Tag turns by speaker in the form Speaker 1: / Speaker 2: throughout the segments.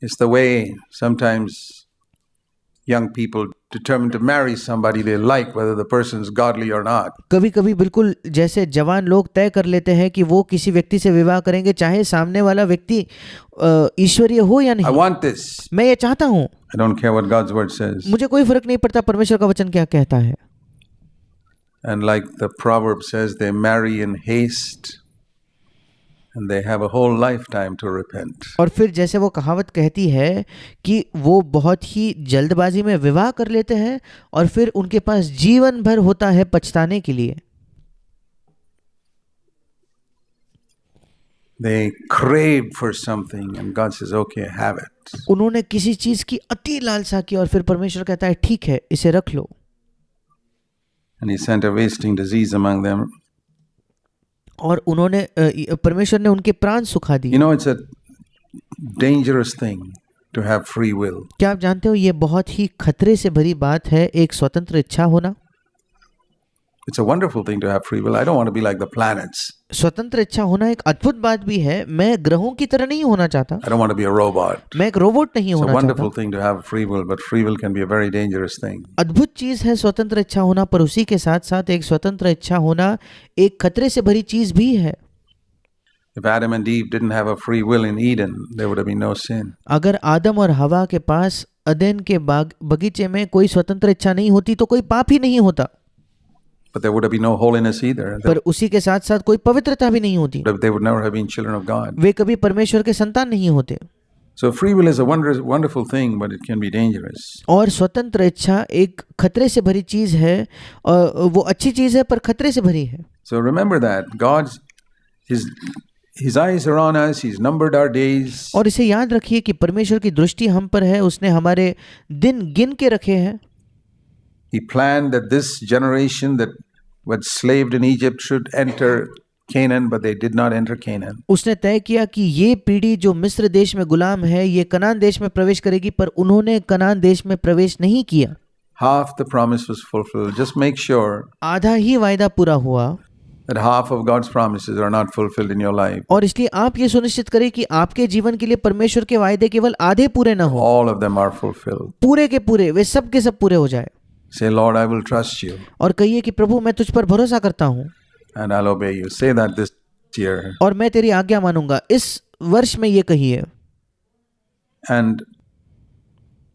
Speaker 1: It's the way sometimes young people determine to marry somebody they like, whether the person is godly or not.
Speaker 2: कभी कभी बिल्कुल जैसे जवान लोग तय कर लेते हैं कि वो किसी व्यक्ति से विवाह करेंगे चाहे सामने वाला व्यक्ति ईश्वरीय हो या
Speaker 1: I
Speaker 2: नहीं।
Speaker 1: want this.
Speaker 2: मैं ये चाहता हूँ,
Speaker 1: I don't care what God's word says.
Speaker 2: मुझे कोई फर्क नहीं पड़ता परमेश्वर का वचन क्या कहता है।
Speaker 1: And like the proverb says, they marry in haste and they have a whole lifetime to repent.
Speaker 2: और फिर जैसे वो कहावत कहती है कि वो बहुत ही जल्दबाजी में विवाह कर लेते हैं और फिर उनके पास जीवन भर होता है पछताने के लिए।
Speaker 1: They craved for something and God says, okay, have it.
Speaker 2: उन्होंने किसी चीज की अति लालसा की और फिर परमेश्वर कहता है ठीक है, इसे रख लो।
Speaker 1: And he sent a wasting disease among them.
Speaker 2: और उन्होंने परमेश्वर ने उनके प्राण सुखा दिए।
Speaker 1: You know, it's a dangerous thing to have free will.
Speaker 2: क्या आप जानते हो ये बहुत ही खतरे से भरी बात है एक स्वतंत्र इच्छा होना।
Speaker 1: It's a wonderful thing to have free will. I don't want to be like the planets.
Speaker 2: स्वतंत्र इच्छा होना एक अद्भुत बात भी है। मैं ग्रहों की तरह नहीं होना चाहता,
Speaker 1: I don't want to be a robot.
Speaker 2: मैं एक रोबोट नहीं
Speaker 1: It's a
Speaker 2: होना
Speaker 1: wonderful
Speaker 2: चाहता।
Speaker 1: thing to have free will, but free will can be a very dangerous thing.
Speaker 2: अद्भुत चीज है स्वतंत्र इच्छा होना, पर उसी के साथ साथ एक स्वतंत्र इच्छा होना एक खतरे से भरी चीज भी है।
Speaker 1: If Adam and Eve didn't have a free will in Eden, there would have been no sin.
Speaker 2: अगर आदम और हवा के पास अदन के बगीचे में कोई स्वतंत्र इच्छा नहीं होती तो कोई पाप ही नहीं होता,
Speaker 1: But there would have been no holiness either.
Speaker 2: पर उसी के साथ साथ कोई पवित्रता भी नहीं होती,
Speaker 1: They would never have been children of God.
Speaker 2: वे कभी परमेश्वर के संतान नहीं होते।
Speaker 1: So free will is a wonderful thing, but it can be dangerous.
Speaker 2: और स्वतंत्र इच्छा एक खतरे से भरी चीज है, और वो अच्छी चीज है पर खतरे से भरी है।
Speaker 1: So remember that His eyes are on us. He's numbered our days.
Speaker 2: और इसे याद रखिए कि परमेश्वर की दृष्टि हम पर है, उसने हमारे दिन गिन के रखे हैं।
Speaker 1: He planned that this generation that was slaved in Egypt should enter Canaan, but they did not enter Canaan.
Speaker 2: उसने तय किया कि ये पीढ़ी जो मिस्र देश में गुलाम है ये कनान देश में प्रवेश करेगी, पर उन्होंने कनान देश में प्रवेश नहीं किया।
Speaker 1: Half the promise was fulfilled. Just make sure
Speaker 2: आधा ही वायदा पूरा हुआ,
Speaker 1: that half of God's promises are not fulfilled in your life.
Speaker 2: और इसलिए आप ये सुनिश्चित करें कि आपके जीवन के लिए परमेश्वर के वायदे केवल आधे पूरे न हो,
Speaker 1: All of them are fulfilled.
Speaker 2: पूरे के पूरे वे सब के सब पूरे हो जाए।
Speaker 1: Say, Lord, I will trust you
Speaker 2: और कहिए कि प्रभु मैं तुझ पर भरोसा करता हूँ
Speaker 1: and I'll obey you. Say that this year.
Speaker 2: और मैं तेरी आज्ञा मानूंगा। इस वर्ष में ये कहिए।
Speaker 1: And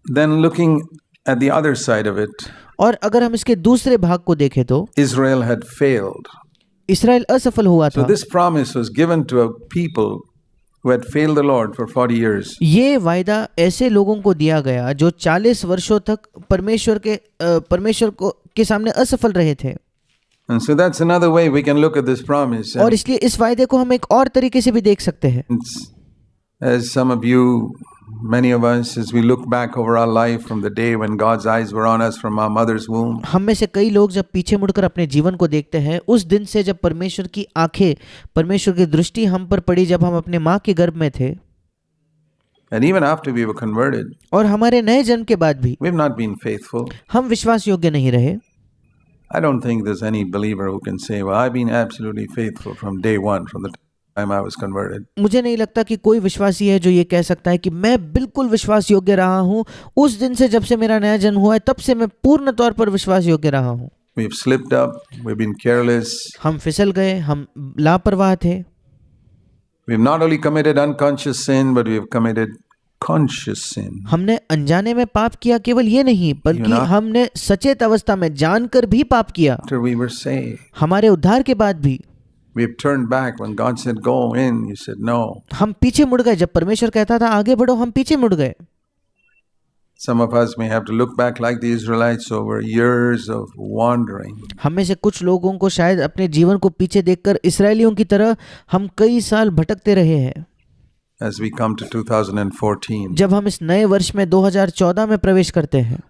Speaker 1: then looking at the other side of it,
Speaker 2: और अगर हम इसके दूसरे भाग को देखें तो
Speaker 1: Israel had failed.
Speaker 2: इसराइल असफल हुआ
Speaker 1: So
Speaker 2: था।
Speaker 1: this promise was given to a people who had failed the Lord for 40 years.
Speaker 2: ये वायदा ऐसे लोगों को दिया गया जो 40 वर्षों तक परमेश्वर के सामने असफल रहे थे।
Speaker 1: And so that's another way we can look at this promise.
Speaker 2: और इसलिए इस वायदे को हम एक और तरीके से भी देख सकते हैं।
Speaker 1: As some of you, many of us, as we look back over our life from the day when God's eyes were on us from our mother's womb,
Speaker 2: हम में से कई लोग जब पीछे मुड़कर अपने जीवन को देखते हैं, उस दिन से जब परमेश्वर की आंखें, परमेश्वर की दृष्टि हम पर पड़ी जब हम अपने माँ के गर्भ में थे,
Speaker 1: and even after we were converted,
Speaker 2: और हमारे नए जन्म के बाद भी
Speaker 1: we've not been faithful.
Speaker 2: हम विश्वास योग्य नहीं रहे।
Speaker 1: I don't think there's any believer who can say, well, I've been absolutely faithful from day one, from the time I was converted.
Speaker 2: मुझे नहीं लगता कि कोई विश्वासी है जो ये कह सकता है कि मैं बिल्कुल विश्वास योग्य रहा हूँ, उस दिन से जब से मेरा नया जन्म हुआ है तब से मैं पूर्ण तौर पर विश्वास योग्य रहा हूँ।
Speaker 1: We've slipped up, we've been careless.
Speaker 2: हम फिसल गए, हम लापरवाह थे।
Speaker 1: We've not only committed unconscious sin, but we've committed conscious sin.
Speaker 2: हमने अनजाने में पाप किया, केवल ये नहीं बल्कि हमने सचेत अवस्था में जानकर भी पाप किया।
Speaker 1: After we were saved,
Speaker 2: हमारे उद्धार के बाद भी
Speaker 1: we've turned back. When God said go in, you said no.
Speaker 2: हम पीछे मुड़ गए। जब परमेश्वर कहता था आगे बढ़ो, हम पीछे मुड़ गए।
Speaker 1: Some of us may have to look back like the Israelites over years of wandering.
Speaker 2: हम में से कुछ लोगों को शायद अपने जीवन को पीछे देखकर इस्राएलियों की तरह हम कई साल भटकते रहे हैं।
Speaker 1: As we come to 2014,
Speaker 2: जब हम इस नए वर्ष में 2014 में प्रवेश करते हैं,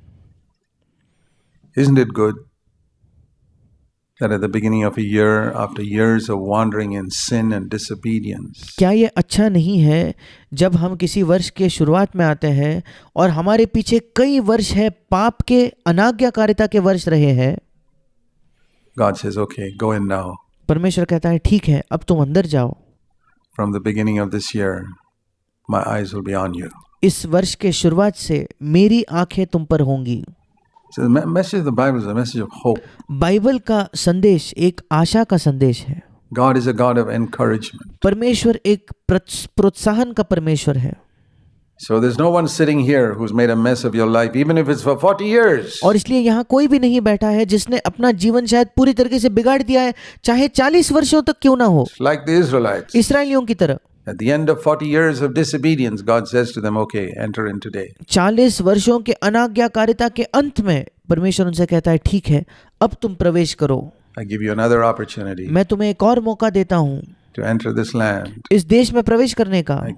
Speaker 1: isn't it good that at the beginning of a year, after years of wandering in sin and disobedience,
Speaker 2: क्या ये अच्छा नहीं है जब हम किसी वर्ष के शुरुआत में आते हैं और हमारे पीछे कई वर्ष है पाप के अनाज्ञाकारिता के वर्ष रहे हैं,
Speaker 1: God says, okay, go in now.
Speaker 2: परमेश्वर कहता है ठीक है अब तुम अंदर जाओ।
Speaker 1: From the beginning of this year, my eyes will be on you.
Speaker 2: इस वर्ष के शुरुआत से मेरी आंखें तुम पर होंगी।
Speaker 1: So the message of the Bible is a message of hope.
Speaker 2: Bible का संदेश एक आशा का संदेश है।
Speaker 1: God is a God of encouragement.
Speaker 2: परमेश्वर एक प्रोत्साहन का परमेश्वर है।
Speaker 1: So there's no one sitting here who's made a mess of your life, even if it's for 40 years.
Speaker 2: और इसलिए यहाँ कोई भी नहीं बैठा है जिसने अपना जीवन शायद पूरी तरीके से बिगाड़ दिया है, चाहे 40 वर्षों तक क्यों ना हो।
Speaker 1: Like the Israelites.
Speaker 2: इसराइलियों की तरह
Speaker 1: At the end of 40 years of disobedience, God says to them, okay, enter in today.
Speaker 2: 40 वर्षों के अनाज्ञाकारिता के अंत में परमेश्वर उनसे कहता है, ठीक है, अब तुम प्रवेश करो।
Speaker 1: I give you another opportunity
Speaker 2: मैं तुम्हें एक और मौका देता हूँ
Speaker 1: to enter this land.
Speaker 2: इस देश में प्रवेश करने का।
Speaker 1: I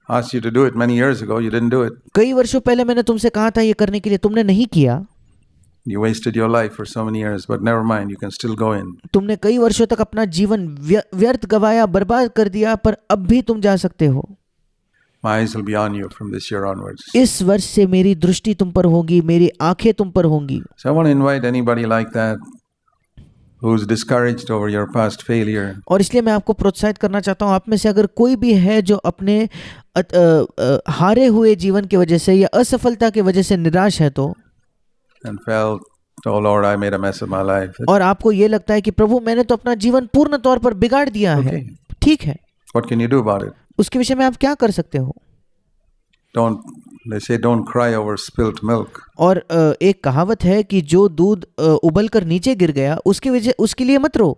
Speaker 1: asked you to do it many years ago, you didn't do it.
Speaker 2: कई वर्षों पहले मैंने तुमसे कहा था ये करने के लिए, तुमने नहीं किया।
Speaker 1: You wasted your life for so many years, but never mind, you can still go in.
Speaker 2: तुमने कई वर्षों तक अपना जीवन व्यर्थ गवाया, बर्बाद कर दिया, पर अब भी तुम जा सकते हो।
Speaker 1: My eyes will be on you from this year onwards.
Speaker 2: इस वर्ष से मेरी दृष्टि तुम पर होगी, मेरी आंखें तुम पर होंगी।
Speaker 1: So I want to invite anybody like that who's discouraged over your past failure.
Speaker 2: और इसलिए मैं आपको प्रोत्साहित करना चाहता हूँ, आप में से अगर कोई भी है जो अपने हारे हुए जीवन की वजह से या असफलता की वजह से निराश है तो,
Speaker 1: And felt, oh Lord, I made a mess of my life.
Speaker 2: और आपको ये लगता है कि प्रभु मैंने तो अपना जीवन पूर्ण तौर पर बिगाड़ दिया है, ठीक है,
Speaker 1: What can you do about it?
Speaker 2: उसके विषय में आप क्या कर सकते हो?
Speaker 1: They say don't cry over spilt milk.
Speaker 2: और एक कहावत है कि जो दूध उबल कर नीचे गिर गया उसके लिए मत रो।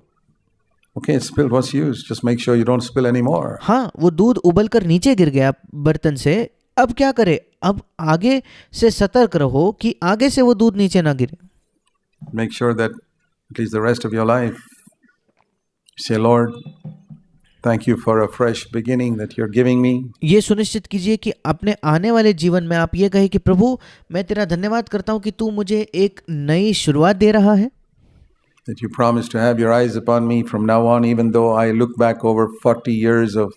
Speaker 1: Okay, spilled, what's use? Just make sure you don't spill anymore.
Speaker 2: हाँ, वो दूध उबल कर नीचे गिर गया बर्तन से, अब क्या करे? अब आगे से सतर्क रहो कि आगे से वो दूध नीचे ना गिरे।
Speaker 1: Make sure that at least the rest of your life, you say, Lord, thank you for a fresh beginning that you're giving me.
Speaker 2: ये सुनिश्चित कीजिए कि अपने आने वाले जीवन में आप ये कहे कि प्रभु मैं तेरा धन्यवाद करता हूँ कि तू मुझे एक नई शुरुआत दे रहा है।
Speaker 1: That you promised to have your eyes upon me from now on, even though I look back over 40 years of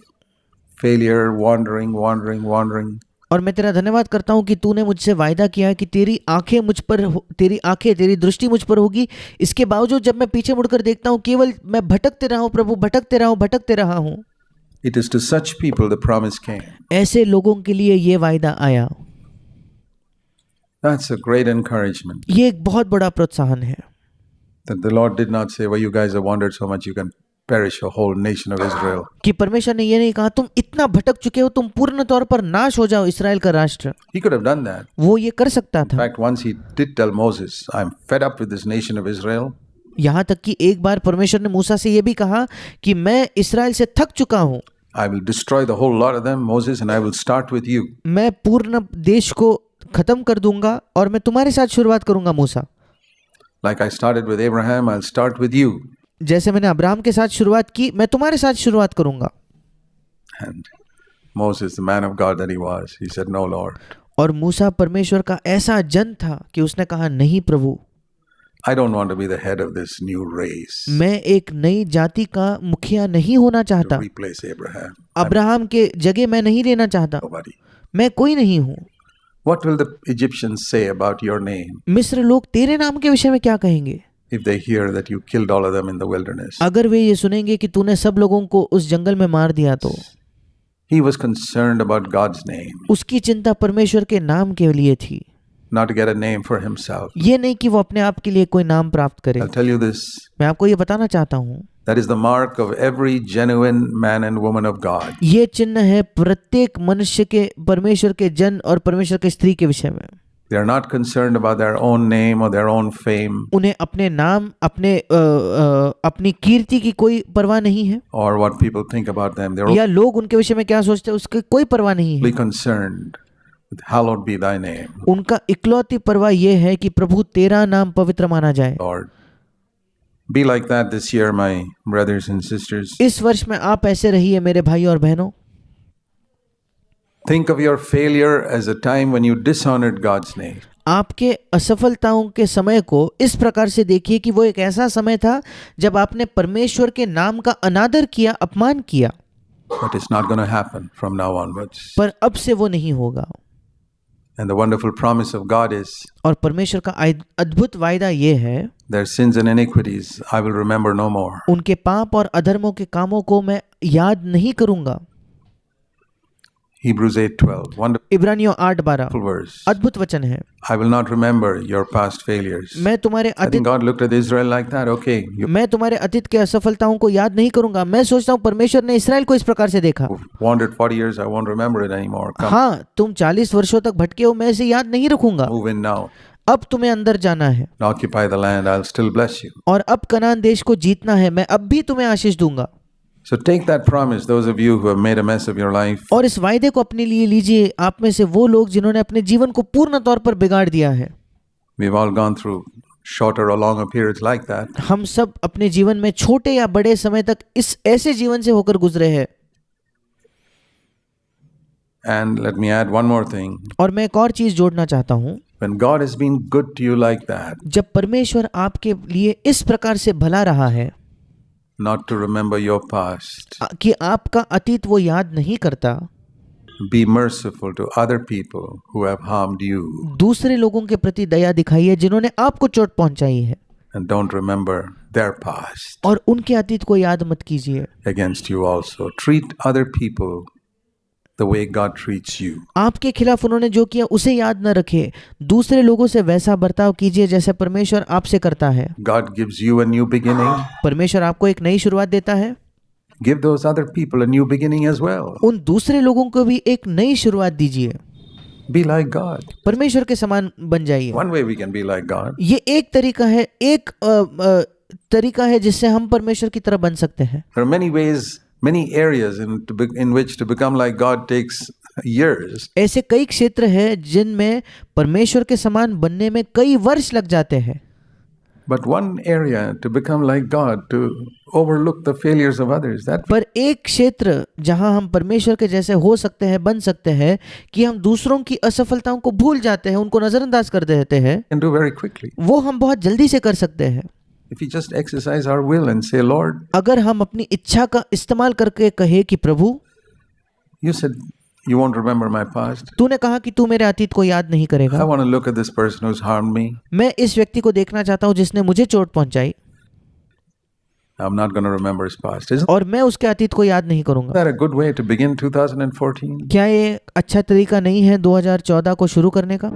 Speaker 1: failure, wandering.
Speaker 2: और मैं तेरा धन्यवाद करता हूँ कि तूने मुझसे वायदा किया है कि तेरी दृष्टि मुझ पर होगी। इसके बावजूद जब मैं पीछे मुड़कर देखता हूँ, केवल मैं भटकते रहा हूँ प्रभु, भटकते रहा हूँ।
Speaker 1: It is to such people the promise came.
Speaker 2: ऐसे लोगों के लिए ये वायदा आया।
Speaker 1: That's a great encouragement.
Speaker 2: ये एक बहुत बड़ा प्रोत्साहन है।
Speaker 1: That the Lord did not say, well, you guys have wandered so much, you can perish a whole nation of Israel.
Speaker 2: कि परमेश्वर ने ये नहीं कहा तुम इतना भटक चुके हो, तुम पूर्ण तौर पर नाश हो जाओ इस्राएल का राष्ट्र।
Speaker 1: He could have done that.
Speaker 2: वो ये कर सकता था।
Speaker 1: In fact, once he did tell Moses, I'm fed up with this nation of Israel.
Speaker 2: यहाँ तक कि एक बार परमेश्वर ने मूसा से ये भी कहा कि मैं इस्राएल से थक चुका हूँ।
Speaker 1: I will destroy the whole lot of them, Moses, and I will start with you.
Speaker 2: मैं पूर्ण देश को खत्म कर दूंगा और मैं तुम्हारे साथ शुरुआत करूंगा मूसा।
Speaker 1: Like I started with Abraham, I'll start with you.
Speaker 2: जैसे मैंने अब्राहम के साथ शुरुआत की, मैं तुम्हारे साथ शुरुआत करूंगा।
Speaker 1: And Moses, the man of God that he was, he said, no, Lord.
Speaker 2: और मूसा परमेश्वर का ऐसा जन था कि उसने कहा नहीं प्रभु,
Speaker 1: I don't want to be the head of this new race.
Speaker 2: मैं एक नई जाति का मुखिया नहीं होना चाहता।
Speaker 1: To replace Abraham.
Speaker 2: अब्राहम के जगह मैं नहीं लेना चाहता।
Speaker 1: Nobody.
Speaker 2: मैं कोई नहीं हूँ।
Speaker 1: What will the Egyptians say about your name?
Speaker 2: मिस्र लोग तेरे नाम के विषय में क्या कहेंगे?
Speaker 1: If they hear that you killed all of them in the wilderness.
Speaker 2: अगर वे ये सुनेंगे कि तूने सब लोगों को उस जंगल में मार दिया तो।
Speaker 1: He was concerned about God's name.
Speaker 2: उसकी चिंता परमेश्वर के नाम के लिए थी।
Speaker 1: Not to get a name for himself.
Speaker 2: ये नहीं कि वो अपने आप के लिए कोई नाम प्राप्त करे।
Speaker 1: I'll tell you this.
Speaker 2: मैं आपको ये बताना चाहता हूँ।
Speaker 1: That is the mark of every genuine man and woman of God.
Speaker 2: ये चिन्ह है प्रत्येक मनुष्य के, परमेश्वर के जन और परमेश्वर के स्त्री के विषय में।
Speaker 1: They are not concerned about their own name or their own fame.
Speaker 2: उन्हें अपने नाम, अपनी कीर्ति की कोई परवाह नहीं है।
Speaker 1: Or what people think about them. They are
Speaker 2: या लोग उनके विषय में क्या सोचते हैं उसकी कोई परवाह नहीं है।
Speaker 1: only concerned with hallowed be thy name.
Speaker 2: उनका इकलौती परवाह ये है कि प्रभु तेरा नाम पवित्र माना जाए।
Speaker 1: Lord, be like that this year, my brothers and sisters.
Speaker 2: इस वर्ष में आप ऐसे रहिए मेरे भाई और बहनों।
Speaker 1: Think of your failure as a time when you dishonored God's name.
Speaker 2: आपके असफलताओं के समय को इस प्रकार से देखिए कि वो एक ऐसा समय था जब आपने परमेश्वर के नाम का अनादर किया, अपमान किया।
Speaker 1: But it's not going to happen from now onwards.
Speaker 2: पर अब से वो नहीं होगा।
Speaker 1: And the wonderful promise of God is,
Speaker 2: और परमेश्वर का अद्भुत वायदा ये है,
Speaker 1: their sins and iniquities I will remember no more.
Speaker 2: उनके पाप और अधर्मों के कामों को मैं याद नहीं करूंगा।
Speaker 1: Hebrews 8:12. Wonderful
Speaker 2: इब्रानियों 8:12
Speaker 1: verse.
Speaker 2: अद्भुत वचन है।
Speaker 1: I will not remember your past failures.
Speaker 2: मैं तुम्हारे
Speaker 1: I think
Speaker 2: अतीत
Speaker 1: God looked at Israel like that. Okay, you
Speaker 2: मैं तुम्हारे अतीत के असफलताओं को याद नहीं करूंगा। मैं सोचता हूँ परमेश्वर ने इसराइल को इस प्रकार से देखा।
Speaker 1: wandered 40 years. I won't remember it anymore. Come,
Speaker 2: हाँ, तुम 40 वर्षों तक भटके हो, मैं इसे याद नहीं रखूंगा।
Speaker 1: move in now.
Speaker 2: अब तुम्हें अंदर जाना है
Speaker 1: And occupy the land. I'll still bless you.
Speaker 2: और अब कनान देश को जीतना है, मैं अब भी तुम्हें आशीष दूंगा।
Speaker 1: So take that promise, those of you who have made a mess of your life.
Speaker 2: और इस वायदे को अपने लिए लीजिए, आप में से वो लोग जिन्होंने अपने जीवन को पूर्ण तौर पर बिगाड़ दिया है।
Speaker 1: We've all gone through shorter or longer periods like that.
Speaker 2: हम सब अपने जीवन में छोटे या बड़े समय तक इस ऐसे जीवन से होकर गुजरे हैं।
Speaker 1: And let me add one more thing.
Speaker 2: और मैं एक और चीज जोड़ना चाहता हूँ।
Speaker 1: When God has been good to you like that,
Speaker 2: जब परमेश्वर आपके लिए इस प्रकार से भला रहा है
Speaker 1: not to remember your past,
Speaker 2: कि आपका अतीत वो याद नहीं करता,
Speaker 1: be merciful to other people who have harmed you,
Speaker 2: दूसरे लोगों के प्रति दया दिखाइए जिन्होंने आपको चोट पहुंचाई है,
Speaker 1: and don't remember their past
Speaker 2: और उनके अतीत को याद मत कीजिए।
Speaker 1: against you also. Treat other people the way God treats you.
Speaker 2: आपके खिलाफ उन्होंने जो किया उसे याद न रखे, दूसरे लोगों से वैसा बर्ताव कीजिए जैसे परमेश्वर आपसे करता है।
Speaker 1: God gives you a new beginning.
Speaker 2: परमेश्वर आपको एक नई शुरुआत देता है,
Speaker 1: Give those other people a new beginning as well.
Speaker 2: उन दूसरे लोगों को भी एक नई शुरुआत दीजिए।
Speaker 1: Be like God.
Speaker 2: परमेश्वर के समान बन जाइए।
Speaker 1: One way we can be like God
Speaker 2: ये एक तरीका है, एक तरीका है जिससे हम परमेश्वर की तरह बन सकते हैं।
Speaker 1: there are many ways, many areas in which to become like God takes years.
Speaker 2: ऐसे कई क्षेत्र हैं जिनमें परमेश्वर के समान बनने में कई वर्ष लग जाते हैं।
Speaker 1: But one area to become like God, to overlook the failures of others, that
Speaker 2: पर एक क्षेत्र जहां हम परमेश्वर के जैसे हो सकते हैं, बन सकते हैं, कि हम दूसरों की असफलताओं को भूल जाते हैं, उनको नजरअंदाज कर देते हैं,
Speaker 1: we can do very quickly.
Speaker 2: वो हम बहुत जल्दी से कर सकते हैं।
Speaker 1: If we just exercise our will and say, Lord,
Speaker 2: अगर हम अपनी इच्छा का इस्तेमाल करके कहे कि प्रभु,
Speaker 1: you said you won't remember my past.
Speaker 2: तूने कहा कि तू मेरे अतीत को याद नहीं
Speaker 1: I
Speaker 2: करेगा।
Speaker 1: want to look at this person who's harmed me.
Speaker 2: मैं इस व्यक्ति को देखना चाहता हूँ जिसने मुझे चोट पहुंचाई,
Speaker 1: I'm not going to remember his past. Isn't
Speaker 2: और मैं उसके अतीत को याद नहीं करूंगा।
Speaker 1: that a good way to begin 2014?
Speaker 2: क्या ये अच्छा तरीका नहीं है 2014 को शुरू करने का?